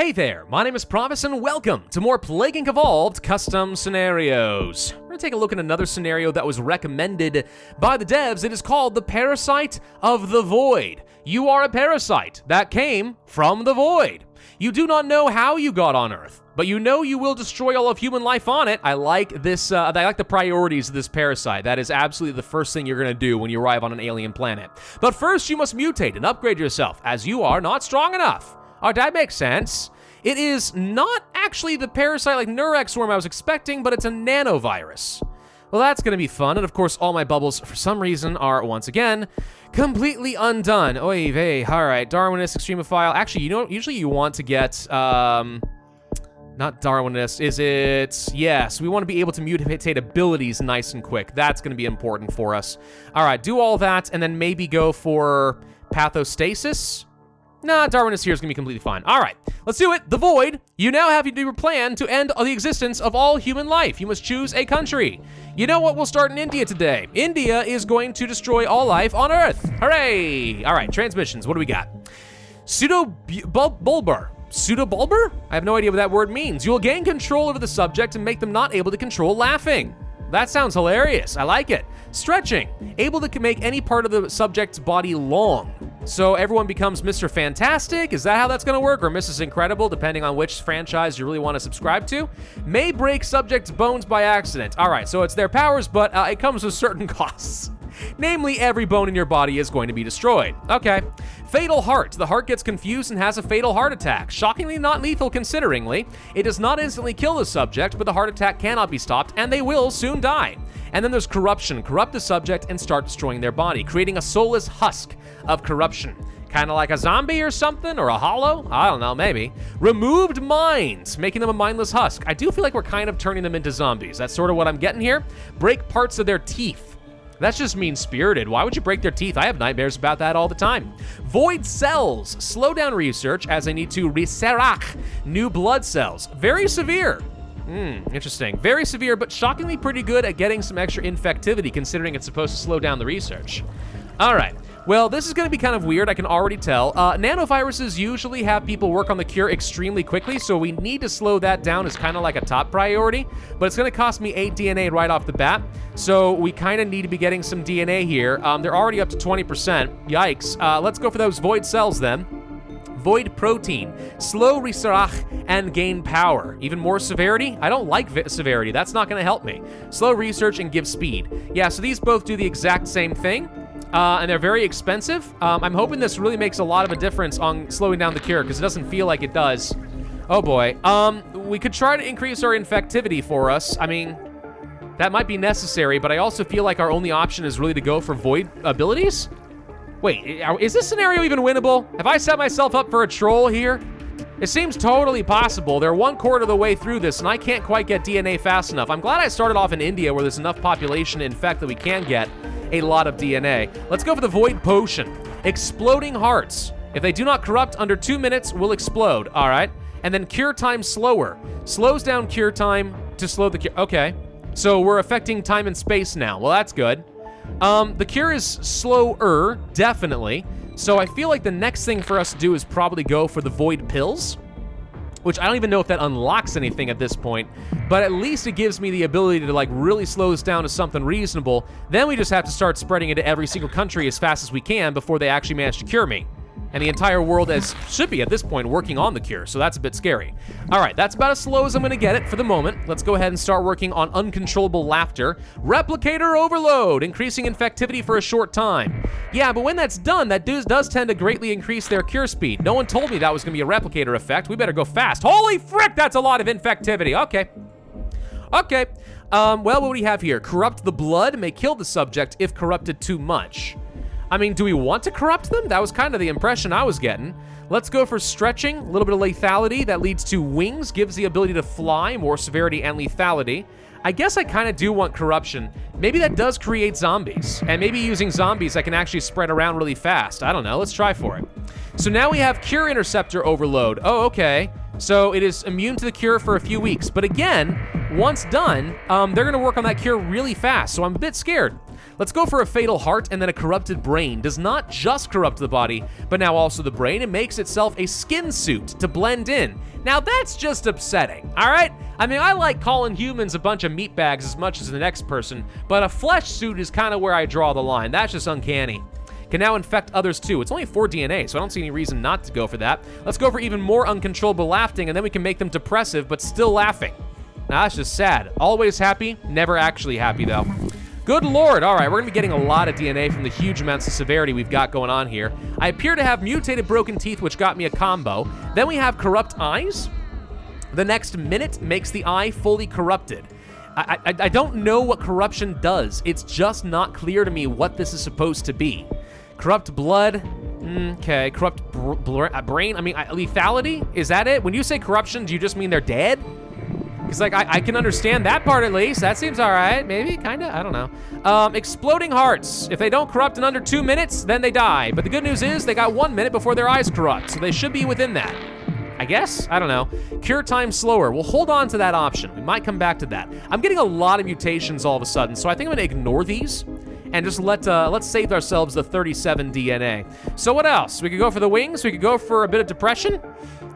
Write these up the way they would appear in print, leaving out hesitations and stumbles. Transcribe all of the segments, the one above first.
Hey there, my name is Pravus and welcome to more Plague Inc. Evolved custom scenarios. We're gonna take a look at another scenario that was recommended by the devs. It is called the Parasite of the Void. You are a parasite that came from the void. You do not know how you got on Earth, but you know you will destroy all of human life on it. I like this, I like the priorities of this parasite. That is absolutely the first thing you're gonna do when you arrive on an alien planet. But first you must mutate and upgrade yourself, as you are not strong enough. Oh, that makes sense. It is not actually the parasite like Nurex worm I was expecting, but it's a nanovirus. Well, that's gonna be fun, and of course all my bubbles, for some reason, are, once again, completely undone. Oy vey, alright, Darwinist, Extremophile. Actually, you know, usually you want to get, not Darwinist, is it? Yes, we want to be able to mutate abilities nice and quick. That's gonna be important for us. Alright, do all that, and then maybe go for Pathostasis? Nah, Darwinist here is gonna be completely fine. All right, let's do it. The Void. You now have your plan to end the existence of all human life. You must choose a country. You know what? We'll start in India today. India is going to destroy all life on Earth. Hooray! All right, transmissions. What do we got? Pseudobulbar. Pseudobulbar? I have no idea what that word means. You will gain control over the subject and make them not able to control laughing. That sounds hilarious. I like it. Stretching. Able to make any part of the subject's body long. So everyone becomes Mr. Fantastic? Is that how that's gonna work? Or Mrs. Incredible, depending on which franchise you really want to subscribe to? May break subject's bones by accident. All right, so it's their powers, but it comes with certain costs. Namely, every bone in your body is going to be destroyed. Okay. Fatal heart. The heart gets confused and has a fatal heart attack. Shockingly not lethal consideringly. It does not instantly kill the subject, but the heart attack cannot be stopped, and they will soon die. And then there's corruption. Corrupt the subject and start destroying their body, creating a soulless husk of corruption. Kind of like a zombie or something, or a hollow? I don't know, maybe. Removed minds, making them a mindless husk. I do feel like we're kind of turning them into zombies. That's sort of what I'm getting here. Break parts of their teeth. That's just mean-spirited. Why would you break their teeth? I have nightmares about that all the time. Void cells. Slow down research as they need to resurrect new blood cells. Very severe. Interesting. Very severe, but shockingly pretty good at getting some extra infectivity, considering it's supposed to slow down the research. All right. Well, this is going to be kind of weird, I can already tell. Nanoviruses usually have people work on the cure extremely quickly, so we need to slow that down as kind of like a top priority, but it's going to cost me 8 DNA right off the bat, so we kind of need to be getting some DNA here. They're already up to 20%. Yikes. Let's go for those void cells then. Void protein, slow resurrect and gain power. Even more severity? I don't like severity, that's not gonna help me. Slow research and give speed. Yeah, so these both do the exact same thing, and they're very expensive. I'm hoping this really makes a lot of a difference on slowing down the cure, because it doesn't feel like it does. Oh boy. We could try to increase our infectivity for us. I mean, that might be necessary, but I also feel like our only option is really to go for void abilities? Wait, is this scenario even winnable? Have I set myself up for a troll here? It seems totally possible. They're 1/4 of the way through this, and I can't quite get DNA fast enough. I'm glad I started off in India, where there's enough population to infect that we can get a lot of DNA. Let's go for the Void Potion. Exploding hearts. If they do not corrupt under 2 minutes, will explode. All right. And then cure time slower. Slows down cure time to slow the cure. Okay. So we're affecting time and space now. Well, that's good. The cure is slower, definitely. So I feel like the next thing for us to do is probably go for the Void Pills, which I don't even know if that unlocks anything at this point, but at least it gives me the ability to like really slow this down to something reasonable. Then we just have to start spreading it to every single country as fast as we can before they actually manage to cure me. And the entire world should be at this point working on the cure, so that's a bit scary. All right, that's about as slow as I'm gonna get it for the moment. Let's go ahead and start working on uncontrollable laughter. Replicator overload, increasing infectivity for a short time. Yeah, but when that's done, that does tend to greatly increase their cure speed. No one told me that was gonna be a replicator effect. We better go fast. Holy frick, that's a lot of infectivity. Okay. Okay. Well, what do we have here? Corrupt the blood may kill the subject if corrupted too much. I mean, do we want to corrupt them? That was kind of the impression I was getting. Let's go for stretching, a little bit of lethality. That leads to wings, gives the ability to fly, more severity and lethality. I guess I kind of do want corruption. Maybe that does create zombies. And maybe using zombies, I can actually spread around really fast. I don't know, let's try for it. So now we have cure interceptor overload. Oh, okay. So it is immune to the cure for a few weeks. But again, once done, they're gonna work on that cure really fast, so I'm a bit scared. Let's go for a fatal heart and then a corrupted brain. Does not just corrupt the body, but now also the brain. It makes itself a skin suit to blend in. Now that's just upsetting, all right? I mean, I like calling humans a bunch of meatbags as much as the next person, but a flesh suit is kind of where I draw the line. That's just uncanny. Can now infect others too. It's only 4 DNA, so I don't see any reason not to go for that. Let's go for even more uncontrollable laughing, and then we can make them depressive, but still laughing. Now that's just sad. Always happy, never actually happy though. Good Lord, all right, we're gonna be getting a lot of DNA from the huge amounts of severity we've got going on here. I appear to have mutated broken teeth, which got me a combo. Then we have corrupt eyes. The next minute makes the eye fully corrupted. I don't know what corruption does. It's just not clear to me what this is supposed to be. Corrupt blood, okay. Corrupt brain, I mean, lethality, is that it? When you say corruption, do you just mean they're dead? Because, like, I can understand that part at least. That seems all right, maybe, kind of, I don't know. Exploding hearts. If they don't corrupt in under 2 minutes, then they die. But the good news is they got 1 minute before their eyes corrupt, so they should be within that. I guess? I don't know. Cure time slower. We'll hold on to that option. We might come back to that. I'm getting a lot of mutations all of a sudden, so I think I'm gonna ignore these and just let's save ourselves the 37 DNA. So what else? We could go for the wings. We could go for a bit of depression.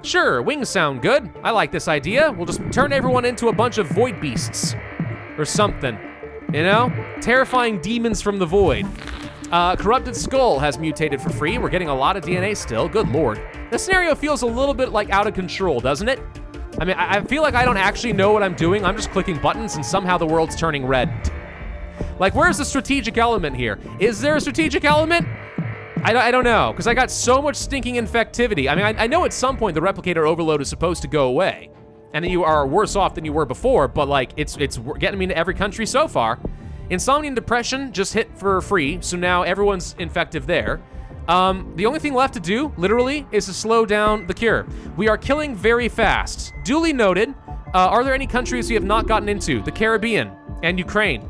Sure, wings sound good. I like this idea. We'll just turn everyone into a bunch of void beasts or something, you know? Terrifying demons from the void. Corrupted skull has mutated for free. We're getting a lot of DNA still. Good Lord. This scenario feels a little bit like out of control, doesn't it? I mean, I feel like I don't actually know what I'm doing. I'm just clicking buttons and somehow the world's turning red. Like, where's the strategic element here? Is there a strategic element? I don't know, because I got so much stinking infectivity. I mean, I know at some point the replicator overload is supposed to go away, and that you are worse off than you were before, but like, it's getting me into every country so far. Insomnia and depression just hit for free, so now everyone's infective there. The only thing left to do, literally, is to slow down the cure. We are killing very fast. Duly noted. Are there any countries we have not gotten into? The Caribbean and Ukraine.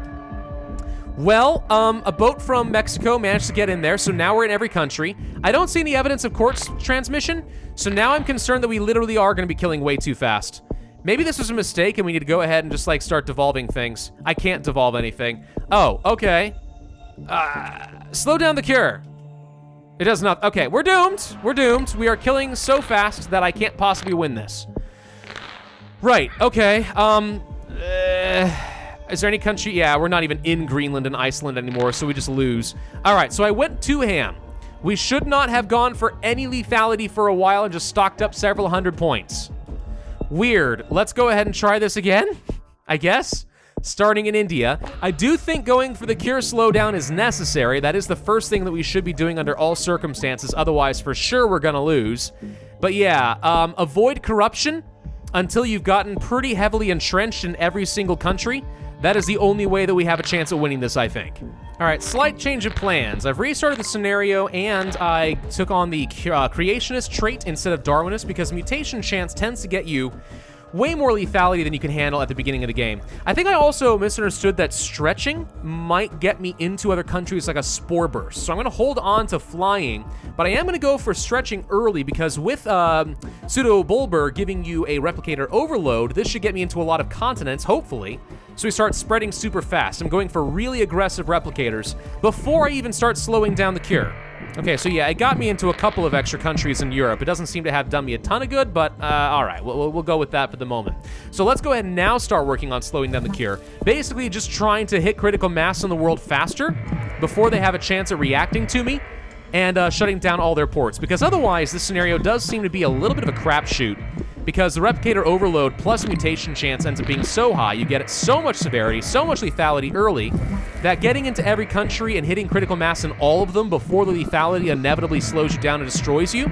Well, a boat from Mexico managed to get in there, so now we're in every country. I don't see any evidence of corpse transmission, so now I'm concerned that we literally are gonna be killing way too fast. Maybe this was a mistake and we need to go ahead and just like start devolving things. I can't devolve anything. Oh, okay. Slow down the cure. It does not, okay, we're doomed. We're doomed. We are killing so fast that I can't possibly win this. Right, okay, is there any country? Yeah, we're not even in Greenland and Iceland anymore, so we just lose. All right, so I went 2 ham. We should not have gone for any lethality for a while and just stocked up several hundred points. Weird. Let's go ahead and try this again, I guess. Starting in India. I do think going for the cure slowdown is necessary. That is the first thing that we should be doing under all circumstances. Otherwise, for sure, we're gonna lose. But yeah, avoid corruption until you've gotten pretty heavily entrenched in every single country. That is the only way that we have a chance at winning this, I think. All right, slight change of plans. I've restarted the scenario and I took on the creationist trait instead of Darwinist because mutation chance tends to get you way more lethality than you can handle at the beginning of the game. I think I also misunderstood that stretching might get me into other countries like a spore burst. So I'm gonna hold on to flying, but I am gonna go for stretching early because with Pseudo Bulber giving you a replicator overload, this should get me into a lot of continents, hopefully. So we start spreading super fast. I'm going for really aggressive replicators before I even start slowing down the cure. Okay, so yeah, it got me into a couple of extra countries in Europe. It doesn't seem to have done me a ton of good, but all right, we'll go with that for the moment. So let's go ahead and now start working on slowing down the cure. Basically just trying to hit critical mass in the world faster before they have a chance at reacting to me and shutting down all their ports. Because otherwise, this scenario does seem to be a little bit of a crapshoot because the replicator overload plus mutation chance ends up being so high, you get so much severity, so much lethality early, that getting into every country and hitting critical mass in all of them before the lethality inevitably slows you down and destroys you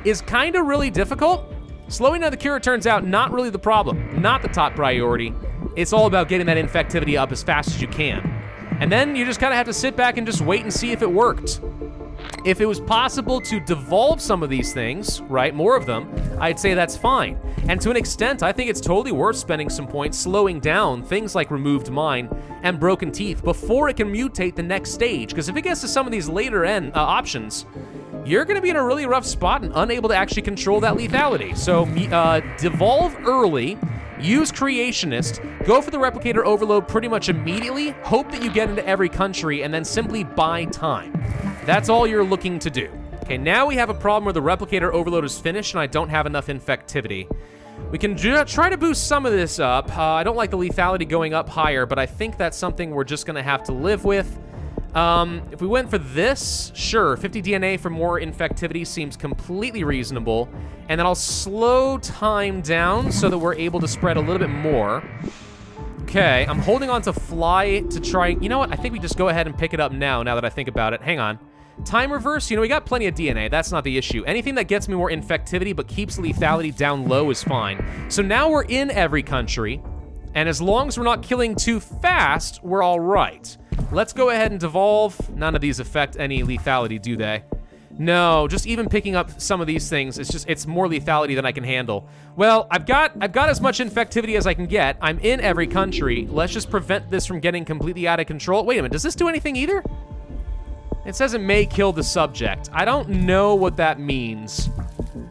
is kind of really difficult. Slowing down the cure, it turns out, not really the problem, not the top priority. It's all about getting that infectivity up as fast as you can. And then you just kind of have to sit back and just wait and see if it worked. If it was possible to devolve some of these things, right, more of them, I'd say that's fine. And to an extent, I think it's totally worth spending some points slowing down things like removed mind and broken teeth before it can mutate the next stage. Because if it gets to some of these later end options, you're gonna be in a really rough spot and unable to actually control that lethality. So devolve early, use Creationist, go for the Replicator Overload pretty much immediately, hope that you get into every country, and then simply buy time. That's all you're looking to do. Okay, now we have a problem where the Replicator Overload is finished and I don't have enough infectivity. We can try to boost some of this up. I don't like the lethality going up higher, but I think that's something we're just gonna have to live with. If we went for this, sure, 50 DNA for more infectivity seems completely reasonable. And then I'll slow time down so that we're able to spread a little bit more. Okay, I'm holding on to fly to try, you know what? I think we just go ahead and pick it up now that I think about it. Hang on. Time reverse, you know, we got plenty of DNA. That's not the issue. Anything that gets me more infectivity but keeps lethality down low is fine. So now we're in every country, and as long as we're not killing too fast, we're all right. Let's go ahead and devolve. None of these affect any lethality, do they? No, just even picking up some of these things, it's more lethality than I can handle. Well, I've got as much infectivity as I can get. I'm in every country. Let's just prevent this from getting completely out of control. Wait a minute, does this do anything either? It says it may kill the subject. I don't know what that means.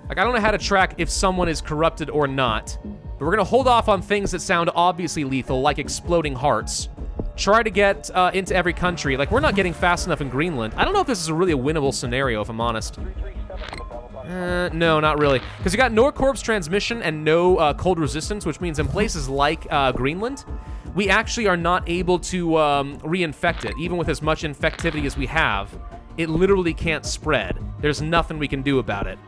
Like, I don't know how to track if someone is corrupted or not. But we're gonna hold off on things that sound obviously lethal, like exploding hearts. Try to get into every country. Like, we're not getting fast enough in Greenland. I don't know if this is really a winnable scenario, if I'm honest. No, not really. Because you got no corpse transmission and no cold resistance, which means in places like Greenland, we actually are not able to reinfect it. Even with as much infectivity as we have, it literally can't spread. There's nothing we can do about it.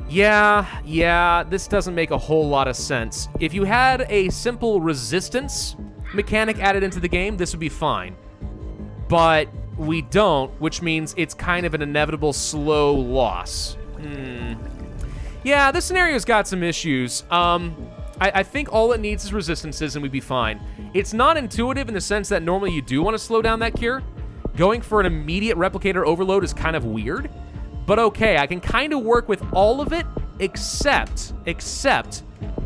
Yeah, this doesn't make a whole lot of sense. If you had a simple resistance mechanic added into the game, this would be fine. But we don't, which means it's kind of an inevitable slow loss. Yeah, this scenario's got some issues. I think all it needs is resistances and we'd be fine. It's not intuitive in the sense that normally you do want to slow down that cure. Going for an immediate replicator overload is kind of weird. But okay, I can kind of work with all of it except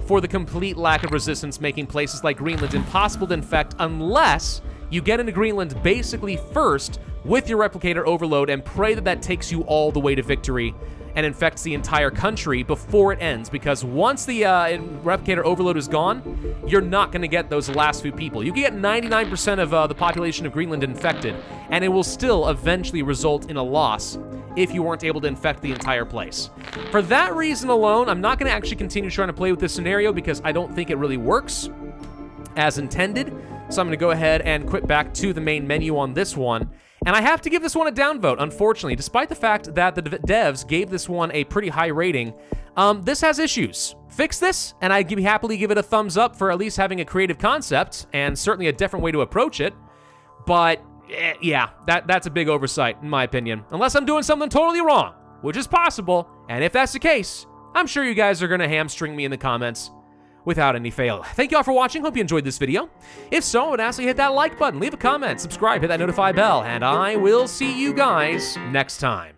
for the complete lack of resistance, making places like Greenland impossible to infect unless you get into Greenland basically first with your replicator overload and pray that that takes you all the way to victory and infects the entire country before it ends, because once the replicator overload is gone, you're not going to get those last few people. You can get 99% of the population of Greenland infected, and it will still eventually result in a loss if you weren't able to infect the entire place. For that reason alone, I'm not going to actually continue trying to play with this scenario because I don't think it really works as intended. So I'm going to go ahead and quit back to the main menu on this one. And I have to give this one a downvote, unfortunately. Despite the fact that the devs gave this one a pretty high rating, this has issues. Fix this, and I'd happily give it a thumbs up for at least having a creative concept, and certainly a different way to approach it. But, yeah, that's a big oversight, in my opinion. Unless I'm doing something totally wrong, which is possible. And if that's the case, I'm sure you guys are going to hamstring me in the comments without any fail. Thank you all for watching. Hope you enjoyed this video. If so, I would ask you to hit that like button, leave a comment, subscribe, hit that notify bell, and I will see you guys next time.